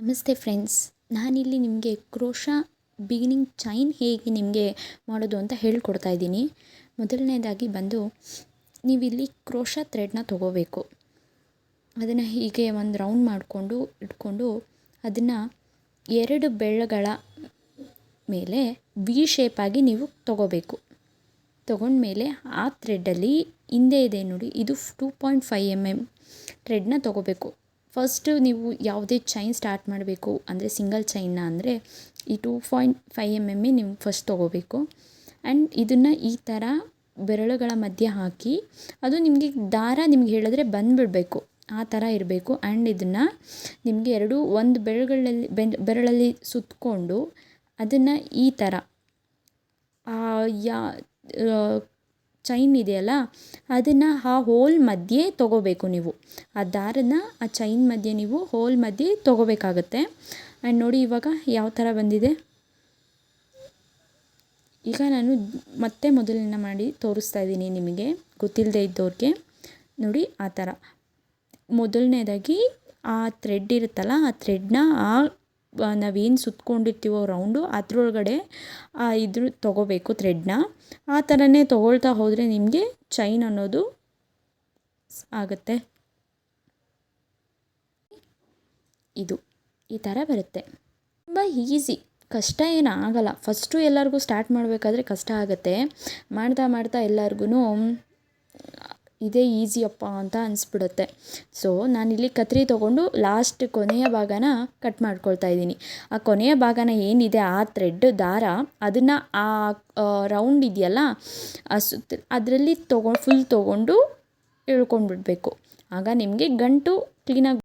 ನಮಸ್ತೆ ಫ್ರೆಂಡ್ಸ್, ನಾನಿಲ್ಲಿ ನಿಮಗೆ ಕ್ರೋಶಾ ಬಿಗಿನಿಂಗ್ ಚೈನ್ ಹೇಗೆ ನಿಮಗೆ ಮಾಡೋದು ಅಂತ ಹೇಳ್ಕೊಡ್ತಾ ಇದ್ದೀನಿ. ಮೊದಲನೇದಾಗಿ ಬಂದು ನೀವಿಲ್ಲಿ ಕ್ರೋಶಾ ಥ್ರೆಡ್ನ ತೊಗೋಬೇಕು. ಅದನ್ನು ಹೀಗೆ ಒಂದು ರೌಂಡ್ ಮಾಡಿಕೊಂಡು ಇಟ್ಕೊಂಡು ಅದನ್ನು 2 ಬೆರಳುಗಳ ಮೇಲೆ ವಿ ಶೇಪಾಗಿ ನೀವು ತೊಗೋಬೇಕು. ತೊಗೊಂಡ್ಮೇಲೆ ಆ ಥ್ರೆಡ್ಡಲ್ಲಿ ಹಿಂದೆ ಇದೆ ನೋಡಿ, ಇದು 2.5 mm ಥ್ರೆಡ್ನ ತೊಗೋಬೇಕು. ಫಸ್ಟು ನೀವು ಯಾವುದೇ ಚೈನ್ ಸ್ಟಾರ್ಟ್ ಮಾಡಬೇಕು ಅಂದರೆ ಸಿಂಗಲ್ ಚೈನ್ನ ಅಂದರೆ ಈ 2.5 mm ನೀವು ಫಸ್ಟ್ ತೊಗೋಬೇಕು. ಆ್ಯಂಡ್ ಇದನ್ನು ಈ ಥರ ಬೆರಳುಗಳ ಮಧ್ಯೆ ಹಾಕಿ, ಅದು ನಿಮಗೆ ದಾರ ನಿಮ್ಗೆ ಹೇಳಿದ್ರೆ ಬಂದುಬಿಡಬೇಕು, ಆ ಥರ ಇರಬೇಕು. ಆ್ಯಂಡ್ ಇದನ್ನು ನಿಮಗೆ ಒಂದು ಬೆರಳಲ್ಲಿ ಸುತ್ತಕೊಂಡು ಅದನ್ನು ಈ ಥರ ಚೈನ್ ಇದೆಯಲ್ಲ ಅದನ್ನು ಆ ಹೋಲ್ ಮಧ್ಯೆ ತೊಗೋಬೇಕು. ನೀವು ಆ ದಾರನ ಆ ಚೈನ್ ಮಧ್ಯೆ ನೀವು ಹೋಲ್ ಮಧ್ಯೆ ತೊಗೋಬೇಕಾಗತ್ತೆ. ಆ್ಯಂಡ್ ನೋಡಿ ಇವಾಗ ಯಾವ ಥರ ಬಂದಿದೆ. ಈಗ ನಾನು ಮತ್ತೆ ಮೊದಲನೇ ಮಾಡಿ ತೋರಿಸ್ತಾ ಇದ್ದೀನಿ ನಿಮಗೆ, ಗೊತ್ತಿಲ್ಲದೆ ಇದ್ದವ್ರಿಗೆ. ನೋಡಿ ಆ ಥರ ಮೊದಲನೇದಾಗಿ ಆ ಥ್ರೆಡ್ ಇರುತ್ತಲ್ಲ, ಆ ಥ್ರೆಡ್ನ ನಾವೇನು ಸುತ್ಕೊಂಡಿರ್ತೀವೋ ರೌಂಡು ಅದರೊಳಗಡೆ ತೊಗೋಬೇಕು ಥ್ರೆಡ್ನ. ಆ ಥರನೇ ತೊಗೊಳ್ತಾ ಹೋದರೆ ನಿಮಗೆ ಚೈನ್ ಅನ್ನೋದು ಆಗುತ್ತೆ. ಇದು ಈ ಥರ ಬರುತ್ತೆ. ತುಂಬ ಈಸಿ, ಕಷ್ಟ ಏನು ಆಗಲ್ಲ. ಫಸ್ಟು ಎಲ್ಲರಿಗೂ ಸ್ಟಾರ್ಟ್ ಮಾಡಬೇಕಾದ್ರೆ ಕಷ್ಟ ಆಗುತ್ತೆ. ಮಾಡ್ತಾ ಮಾಡ್ತಾ ಎಲ್ಲರಿಗೂ ಇದೇ ಈಸಿಯಪ್ಪ ಅಂತ ಅನಿಸ್ಬಿಡುತ್ತೆ. ಸೊ ನಾನಿಲ್ಲಿ ಕತ್ರಿ ತೊಗೊಂಡು ಲಾಸ್ಟ್ ಕೊನೆಯ ಭಾಗನ ಕಟ್ ಮಾಡ್ಕೊಳ್ತಾ ಇದ್ದೀನಿ. ಆ ಕೊನೆಯ ಭಾಗನ ಏನಿದೆ ಆ ಥ್ರೆಡ್ ದಾರ ಅದನ್ನು ಆ ರೌಂಡ್ ಇದೆಯಲ್ಲ ಅದರಲ್ಲಿ ಫುಲ್ ತೊಗೊಂಡು ಎಳ್ಕೊಂಡ್ಬಿಡ್ಬೇಕು. ಆಗ ನಿಮಗೆ ಗಂಟು ಕ್ಲೀನಾಗಿ